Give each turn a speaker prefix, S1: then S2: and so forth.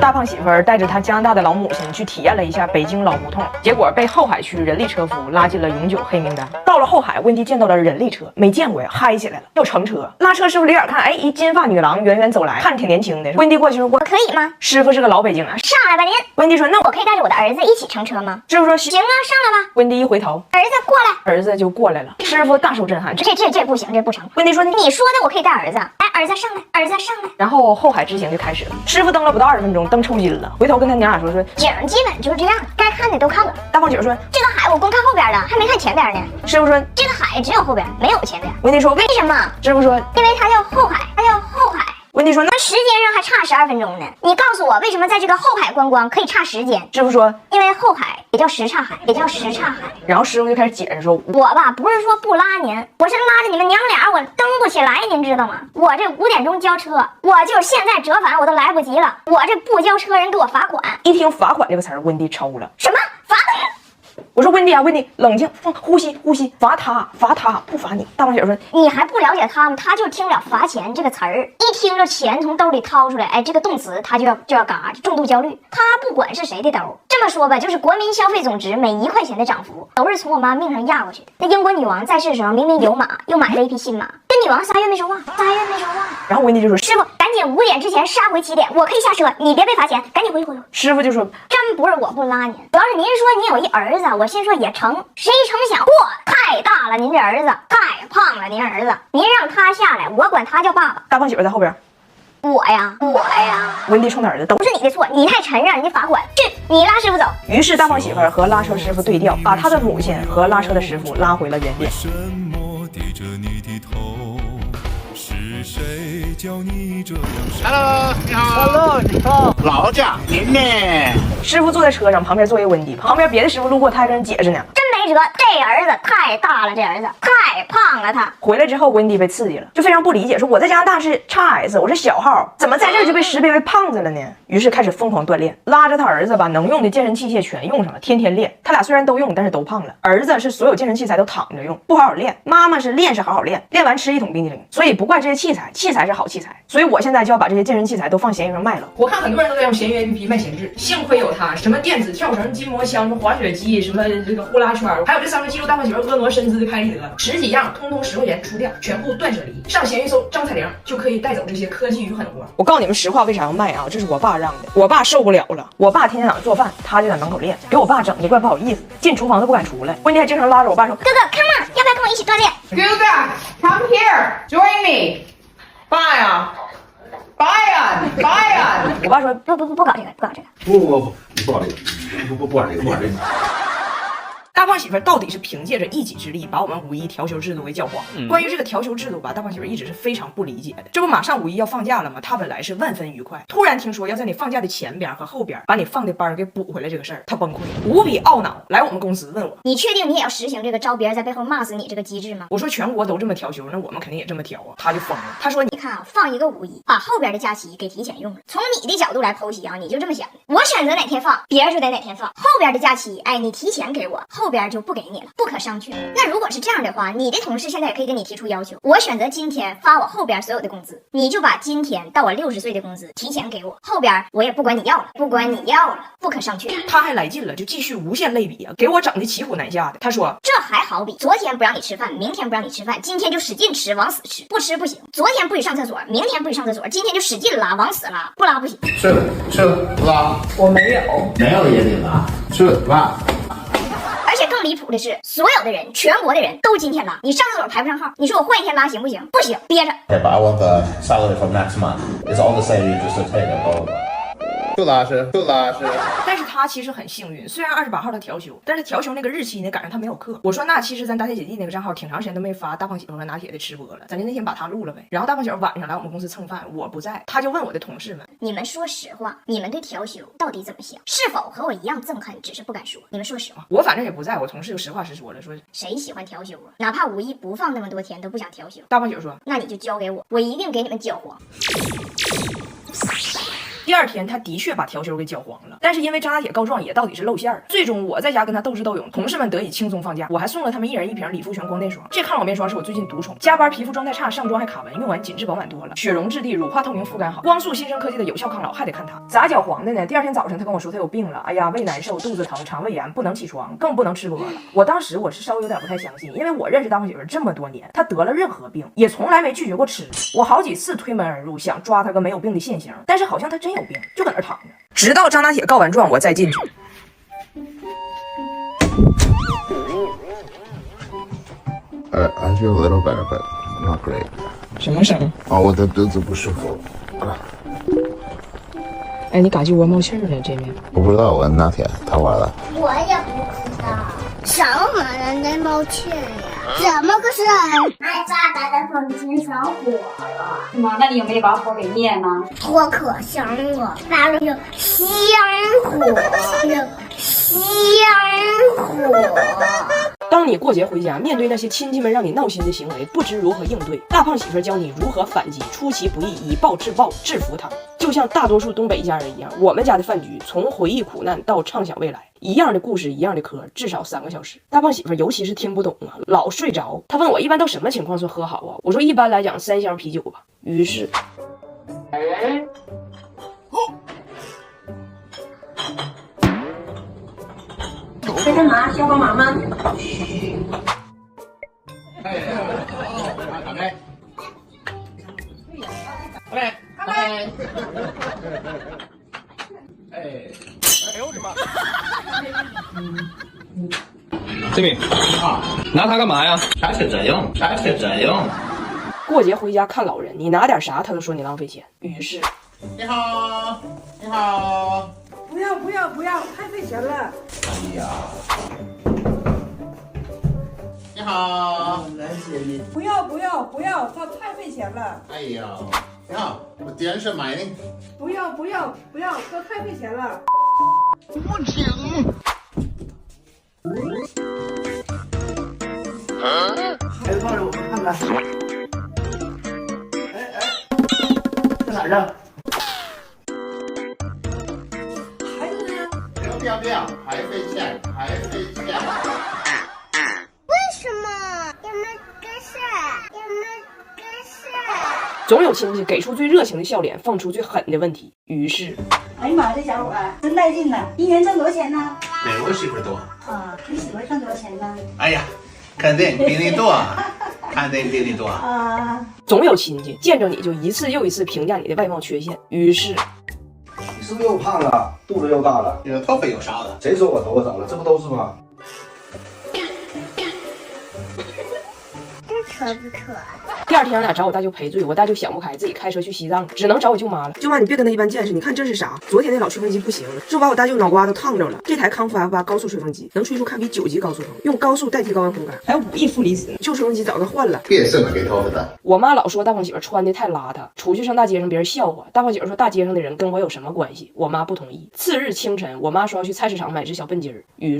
S1: 大胖媳妇儿带着他加拿大的老母亲去体验了一下北京老胡同，结果被后海区人力车夫拉进了永久黑名单。到了后海，温迪见到了人力车，没见过呀，嗨起来了，要乘车。拉车师傅离远看，哎，一金发女郎远远走来，看着挺年轻的。温迪过去说：“我
S2: 可以吗？”
S1: 师傅是个老北京啊，
S2: 上来吧您。
S1: 温迪说：“那
S2: 我可以带着我的儿子一起乘车吗？”
S1: 师傅说：“
S2: 行啊，上来吧。”
S1: 温迪一回头，
S2: 儿子过来，
S1: 儿子就过来了。师傅大受震撼，
S2: 这不行，这不成。
S1: 温迪说：“
S2: 你说的我可以带儿子，哎，儿子上来，儿子上来。”
S1: 然后后海之行就开始了。师傅蹬了不到20分钟，蹬抽筋了，回头跟他娘俩说：“
S2: 景基本就是这样，该看的都看了。”
S1: 大胖姐说：“
S2: 这个海我光看后边了，还没看前边呢。”
S1: 师傅说：“
S2: 这个海只有后边，没有前边。”
S1: 温迪说：“
S2: 为什么？”
S1: 师傅说：“
S2: 因为它叫后海，它叫后海。”
S1: 温迪说：“那
S2: 时间上还差12分钟呢。你告诉我，为什么在这个后海观光可以差时间？
S1: 师傅说：“
S2: 因为后海也叫什刹海，也叫什刹海。”
S1: 然后师傅就开始解释说：“
S2: 我吧，不是说不拉您，我是拉着你们娘俩，我蹬不起来，您知道吗？我这5点钟交车，我就是现在折返我都来不及了。我这不交车，人给我罚款。”
S1: 一听罚款这个词儿，温迪抽了。
S2: 什么罚款？
S1: 我说温迪啊，温迪，冷静，呼吸，罚他，不罚你。大胖姐说：“
S2: 你还不了解他们，他就听不了罚钱这个词儿，一听着钱从兜里掏出来，哎，这个动词他就要嘎，重度焦虑。他不管是谁的兜，这么说吧，就是国民消费总值每1块钱的涨幅，都是从我妈命上压过去的。那英国女王在世的时候，明明有马，又买了一匹新马，这女王3月没说话，3月没说话。
S1: 然后温迪就说：“
S2: 师傅，赶紧5点之前杀回起点，我可以下车，你别被罚钱，赶紧回去。”
S1: 师傅就说：“
S2: 真不是我不拉您，主要是您说您有一儿子，我心说也成，谁成想，嚯，太大了，您这儿子太胖了，您儿子，您让他下来，我管他叫爸爸。”
S1: 大胖媳妇在后边。
S2: 我呀，
S1: 温迪冲他儿子都
S2: 不是你的错，你太沉，让人家罚款，去，你拉师傅走。
S1: 于是大胖媳妇和拉车师傅对调，把他的母亲和拉车的师傅拉回了原点。
S3: 是谁教你这样
S4: ？Hello， 你好。
S5: Hello， 你好。
S4: 劳驾，您呢？
S1: 师傅坐在车上，旁边坐一温迪，旁边别的师傅路过，他还跟人解释呢。
S2: 真没辙，这儿子太大了，这儿子太胖了，他
S1: 回来之后，温迪被刺激了，就非常不理解，说我在加拿大是 XS， 我是小号，怎么在这儿就被识别为胖子了呢？于是开始疯狂锻炼，拉着他儿子把能用的健身器械全用上了，天天练。他俩虽然都用，但是都胖了。儿子是所有健身器材都躺着用，不好好练；妈妈是练是好好练，练完吃1桶冰淇淋。所以不怪这些器材，器材是好器材。所以我现在就要把这些健身器材都放闲鱼上卖了。我看很多人都在用闲鱼 APP 卖闲置，幸亏有它，什么电子跳绳、筋膜枪、什么滑雪机、什么这个呼啦圈，还有这3个肌肉大胖媳妇婀娜身姿的拍立得，10几样，通通10块钱出掉，全部断舍离。上闲鱼搜张彩玲就可以带走这些科技与狠活。我告诉你们实话，为啥要卖啊？这是我爸让的，我爸受不了了。我爸天天早上做饭，他就在门口练，给我爸整的怪不好意思，进厨房都不敢出来。温迪还经常拉着我爸说：“
S2: 哥哥 ，come on， 要不要跟我一起锻炼？”
S6: Come here, join me. Bye.
S1: 我爸说：“
S2: 不搞这个，不搞这个。”
S4: 不搞这个，不玩这个。
S1: 大胖媳妇到底是凭借着一己之力把我们5·1调休制度给搅黄。关于这个调休制度吧，大胖媳妇一直是非常不理解的。这不马上5·1要放假了吗？她本来是万分愉快，突然听说要在你放假的前边和后边把你放的班给补回来这个事儿，她崩溃，无比懊恼，来我们公司问我：“
S2: 你确定你也要实行这个招别人在背后骂死你这个机制吗？”
S1: 我说：“全国都这么调休，那我们肯定也这么调啊。”他就疯了，他说：“
S2: 你看啊，放一个5·1，把后边的假期给提前用了。从你的角度来剖析啊，你就这么想的，我选择哪天放，别人就得哪天放。后边的假期，哎，你提前给我，后边就不给你了。”不可商榷。那如果是这样的话，你的同事现在也可以跟你提出要求，我选择今天发我后边所有的工资，你就把今天到我60岁的工资提前给我，后边我也不管你要了，不可商榷。
S1: 他还来劲了，就继续无限类比啊，给我整的骑虎难下的。他说：“
S2: 这还好比昨天不让你吃饭，明天不让你吃饭，今天就使劲吃，往死吃，不吃不行。昨天不许上厕所，明天不许上厕所，今天就使劲拉，往死拉，不拉不行。
S4: 吃拉，
S1: 我没有
S4: 也得拉，吃拉。”
S2: 而且更离谱的是，所有的人，全国的人都今天拉，你上厕所排不上号，你说我换一天拉行不行？不行，憋着。
S7: Yeah, but I want the salary from next month. It's all the same, you just take it over.
S4: 就拉屎。
S1: 但是他其实很幸运，虽然28号他调休，但是调休那个日期呢赶上他没有课。我说那其实咱打铁姐弟那个账号挺长时间都没发大胖媳妇和拿铁的吃播了，咱就那天把他录了呗。然后大胖媳妇晚上来我们公司蹭饭，我不在，他就问我的同事们：“
S2: 你们说实话，你们对调休到底怎么想？是否和我一样憎恨，只是不敢说？你们说实话。”
S1: 我反正也不在，我同事就实话实说了，说
S2: 谁喜欢调休啊？哪怕5·1不放那么多天都不想调休。
S1: 大胖媳妇说：“
S2: 那你就交给我，我一定给你们搅黄。”
S1: 第二天他的确把调休给搅黄了，但是因为张大铁告状也到底是露馅儿，最终我在家跟他斗智斗勇，同事们得以轻松放假。我还送了他们一人一瓶理肤泉光电霜，这抗老面霜是我最近独宠，加班皮肤状态差，上妆还卡纹，用完紧致饱满多了，雪绒质地，乳化透明，肤感好，光速新生科技的有效抗老还得看它。咋搅黄的呢？第二天早上他跟我说他有病了，哎呀，胃难受，肚子疼，肠胃炎，不能起床，更不能吃播了。我当时我是稍微有点不太相信，因为我认识大胖媳妇这么多年，她得了任何病也从来没拒绝过吃。我好几次推门而入，想抓她个没有病的现行，但是好像她真有病，就搁那躺着，直到张大铁告完状，我再进去。
S4: I feel a little better, but not great.
S1: 什么声？
S4: 哦，我的肚子不舒服。
S1: 哎，你嘎叽窝冒气呢，这面。
S4: 我不知道，我问拿铁，他玩了。
S2: 我也不知道，什么人在冒气呀？怎么个事儿？俺家咱的房间上火了。
S5: 妈，那你有没有把火给灭呢？
S2: 火可香了，发了有香火，有香火。
S1: 当你过节回家，面对那些亲戚们让你闹心的行为，不知如何应对，大胖媳妇教你如何反击，出其不意，以暴制暴，制服他。就像大多数东北家人一样，我们家的饭局从回忆苦难到畅想未来，一样的故事，一样的嗑，至少3个小时。大胖媳妇尤其是听不懂啊，老睡着。她问我一般到什么情况算喝好啊？我说一般来讲3箱啤酒吧。于是。
S5: 在干嘛？需要帮忙吗？
S8: 这米拿它干嘛呀？
S7: 啥车真用，啥车真用。
S1: 过节回家看老人，你拿点啥他都说你浪费钱。于是，
S4: 你好，你好。
S6: 不要不要不要，太费钱了。
S4: 哎呀，你好，
S6: 不要不要不要，这太费钱了。
S4: 哎呀，你好，我点什么呢？
S6: 不要不要不要，这太费钱了。
S4: 不请。
S9: 孩子放着我看看。哎，在哪儿啊？
S6: 孩子呢？
S4: 不要，还费钱，还费钱。
S2: 为什么？有没有个事？有没有个事？
S1: 总有亲戚给出最热情的笑脸，放出最狠的问题。于是，
S5: 哎呀妈，这小伙真带劲呢！一年挣多少钱呢？
S4: 比我媳妇多。
S5: 啊，你媳妇挣多少钱呢？
S4: 哎呀，肯定比你多，肯定比你多。
S5: 啊，
S1: 总有亲戚见着你就一次又一次评价你的外貌缺陷。于是，
S9: 你是不是又胖了，肚子又大了？
S4: 你的头发有啥的？
S9: 谁说我头发少了？这不都是吗？
S2: 这可不可？
S1: 第二天俺俩找我大舅赔罪，我大舅想不开，自己开车去西藏，只能找我舅妈了。舅妈，你别跟他一般见识，你看这是啥？昨天那老吹风机不行了，就把我大舅脑瓜都烫着了。这台康夫 F8高速吹风机能吹出堪比9级高速风，用高速代替高温烘干，还有5亿负离子。旧吹风机早该换了。
S4: 别省了给头发的。
S1: 我妈老说大胖媳妇穿的太邋遢，出去上大街上别人笑话。大胖媳妇说大街上的人跟我有什么关系？我妈不同意。次日清晨，我妈说要去菜市场买只小笨鸡儿，于